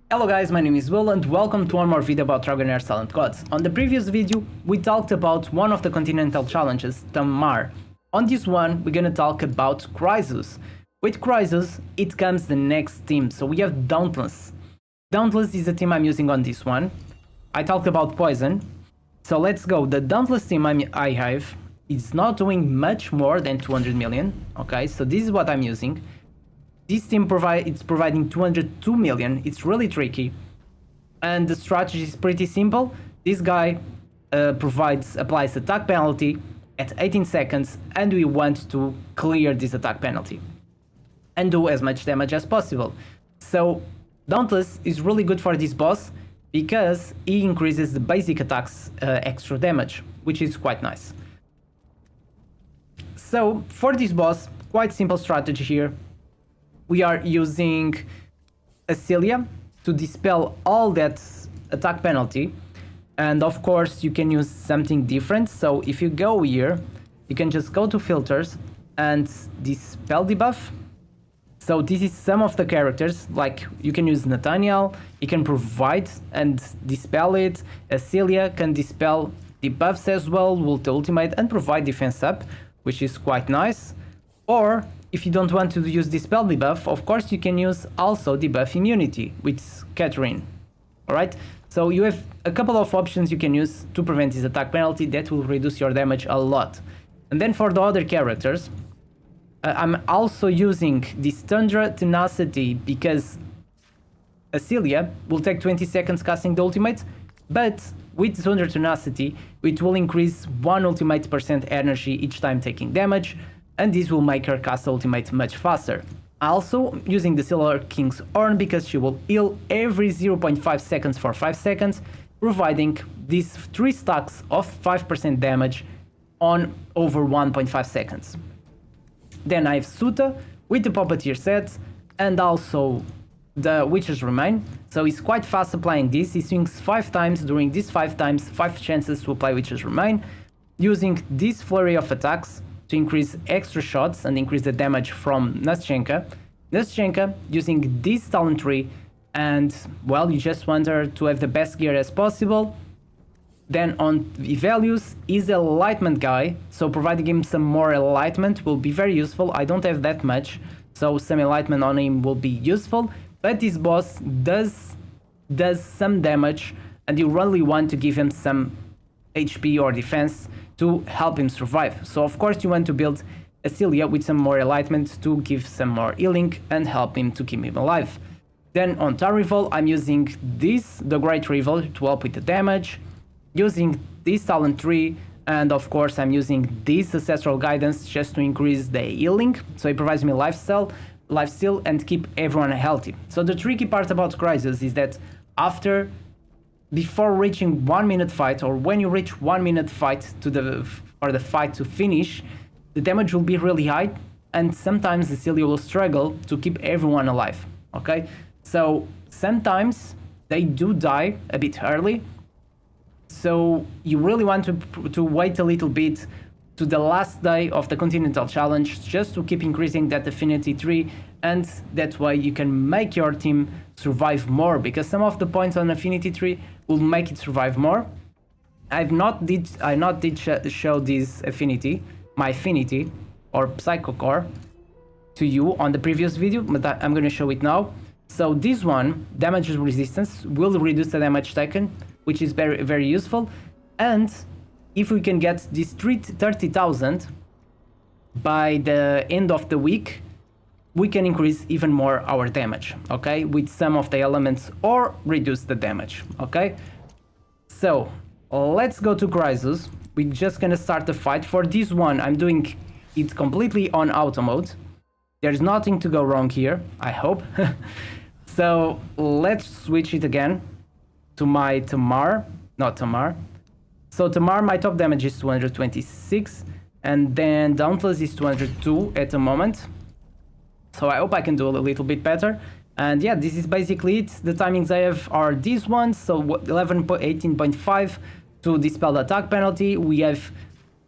Hello guys, my name is Will and welcome to one more video about Dragonheir Silent Gods. On the previous video, we talked about one of the continental challenges, Tamar. On this one, we're gonna talk about Khrysos. With Khrysos, it comes the next team, so we have Dauntless. Dauntless is the team I'm using on this one. I talked about Poison, so let's go. The Dauntless team I have is not doing much more than 200 million, okay, so this is what I'm using. This team it's providing 202 million. It's really tricky. And the strategy is pretty simple. This guy applies attack penalty at 18 seconds, and we want to clear this attack penalty and do as much damage as possible. So Dauntless is really good for this boss because he increases the basic attacks extra damage, which is quite nice. So for this boss, quite simple strategy here. We are using Acelia to dispel all that attack penalty, and of course you can use something different. So if you go here, you can just go to filters and dispel debuff. So this is some of the characters, like you can use Nathaniel, he can provide and dispel it. Acelia can dispel debuffs as well, ult ultimate and provide defense up, which is quite nice. Or if you don't want to use dispel debuff, of course you can use also debuff immunity with Catherine. Alright, so you have a couple of options you can use to prevent this attack penalty that will reduce your damage a lot. And then for the other characters, I'm also using this Tundra Tenacity because Acelia will take 20 seconds casting the ultimate, but with Tundra Tenacity it will increase 1 ultimate percent energy each time taking damage, and this will make her cast ultimate much faster. Also using the Silver King's Horn because she will heal every 0.5 seconds for 5 seconds, providing these 3 stacks of 5% damage on over 1.5 seconds. Then I have Suta with the Puppeteer set and also the Witcher's Remain. So he's quite fast applying this. He swings 5 times. During these 5 times, 5 chances to apply Witcher's Remain, using this flurry of attacks to increase extra shots and increase the damage from Naschenka. Naschenka using this talent tree, and well, you just want her to have the best gear as possible. Then on Vivelius is a enlightenment guy, so providing him some more enlightenment will be very useful. I don't have that much, so some enlightenment on him will be useful, but this boss does some damage and you really want to give him some HP or defense to help him survive. So of course you want to build Acelia with some more enlightenment to give some more healing and help him to keep him alive. Then on Tarival, I'm using the Great Rival to help with the damage, using this talent tree, and of course I'm using this Ancestral Guidance just to increase the healing, so it provides me lifesteal and keep everyone healthy. So the tricky part about Khrysos is that before reaching 1 minute fight, or when you reach 1 minute fight for the fight to finish, the damage will be really high, and sometimes Acelia will struggle to keep everyone alive. Okay, so sometimes they do die a bit early, so you really want to wait a little bit to the last day of the Continental Challenge just to keep increasing that affinity tree, and that way you can make your team survive more, because some of the points on affinity tree will make it survive more. I not did show this affinity, my affinity or Psycho Core, to you on the previous video, but I'm going to show it now. So this one, damage resistance, will reduce the damage taken, which is very, very useful. And if we can get this 30,000 by the end of the week, we can increase even more our damage, okay, with some of the elements, or reduce the damage, okay? So let's go to Khrysos. We're just gonna start the fight. For this one, I'm doing it completely on auto mode. There's nothing to go wrong here, I hope. So let's switch it again to my Tamar, not Tamar. So Tamar, my top damage is 226, and then Dauntless is 202 at the moment. So I hope I can do a little bit better. And yeah, this is basically it. The timings I have are these ones. So 18.5 to dispel the attack penalty. We have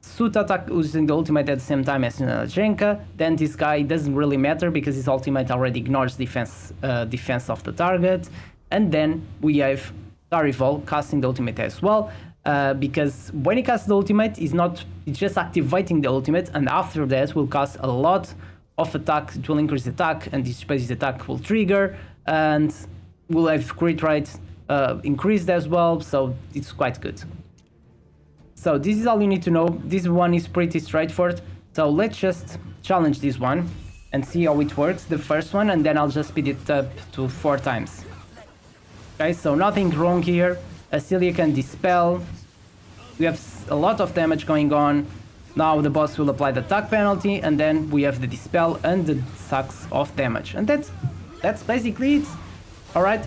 Suit attack using the ultimate at the same time as Naschenka. Then this guy doesn't really matter because his ultimate already ignores defense of the target. And then we have Tarifol casting the ultimate as well, because when he casts the ultimate, it's just activating the ultimate, and after that will cast a lot of attack. It will increase attack, and this base attack will trigger, and we'll have crit rate increased as well, so it's quite good. So this is all you need to know. This one is pretty straightforward, so let's just challenge this one and see how it works, the first one, and then I'll just speed it up to 4 times. Okay, so nothing wrong here. Asilia can dispel. We have a lot of damage going on. Now the boss will apply the attack penalty, and then we have the dispel and the stacks of damage. And that's basically it. Alright,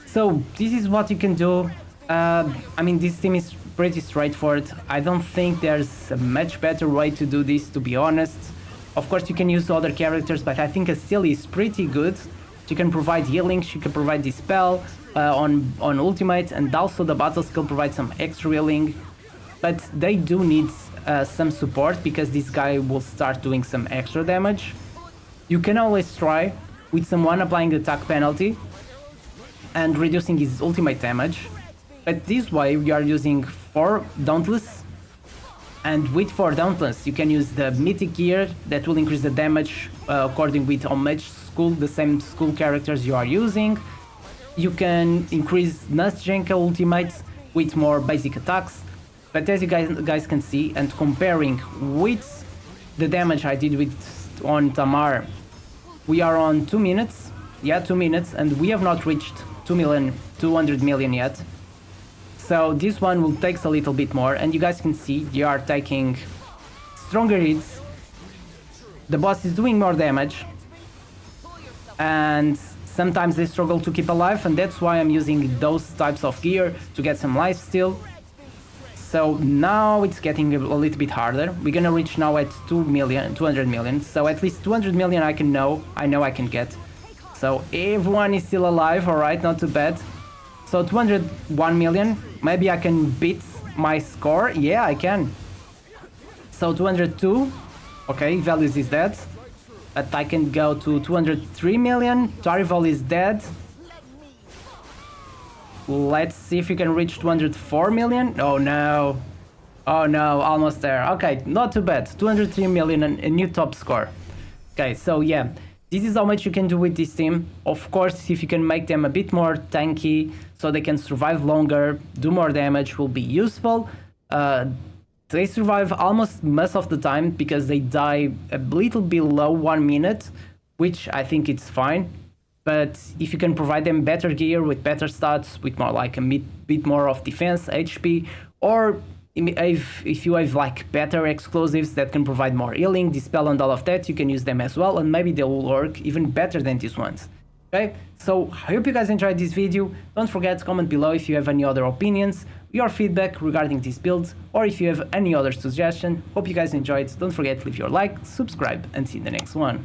so this is what you can do. I mean, this team is pretty straightforward. I don't think there's a much better way to do this, to be honest. Of course, you can use other characters, but I think Asilia is pretty good. She can provide healing, she can provide dispel on ultimate, and also the battle skill provides some extra healing. But they do need some support, because this guy will start doing some extra damage. You can always try with someone applying the attack penalty and reducing his ultimate damage. But this way we are using 4 Dauntless, and with 4 Dauntless you can use the mythic gear that will increase the damage according with how much school, the same school characters you are using. You can increase Nazgenka ultimates with more basic attacks. But as you guys can see, and comparing with the damage I did on Tamar, we are on 2 minutes. Yeah, 2 minutes, and we have not reached 200 million yet. So this one will take a little bit more, and you guys can see they are taking stronger hits. The boss is doing more damage, and sometimes they struggle to keep alive, and that's why I'm using those types of gear to get some life steal. So now it's getting a little bit harder. We're gonna reach now at 200 million. So at least 200 million I know I can get. So everyone is still alive, alright, not too bad. So 201 million, maybe I can beat my score. Yeah, I can. So 202, okay, Values is dead. But I can go to 203 million, Tarifol is dead. Let's see if you can reach 204 million. Oh no. Oh no, almost there. Okay, not too bad. 203 million, a new top score. Okay, so yeah, this is how much you can do with this team. Of course, if you can make them a bit more tanky, so they can survive longer, do more damage, will be useful. They survive almost most of the time, because they die a little below 1 minute, which I think it's fine. But if you can provide them better gear with better stats, with more like a bit more of defense, HP, or if you have like better explosives that can provide more healing, dispel and all of that, you can use them as well, and maybe they will work even better than these ones. Okay, so I hope you guys enjoyed this video. Don't forget to comment below if you have any other opinions, your feedback regarding this build, or if you have any other suggestion. Hope you guys enjoyed. Don't forget to leave your like, subscribe, and see you in the next one.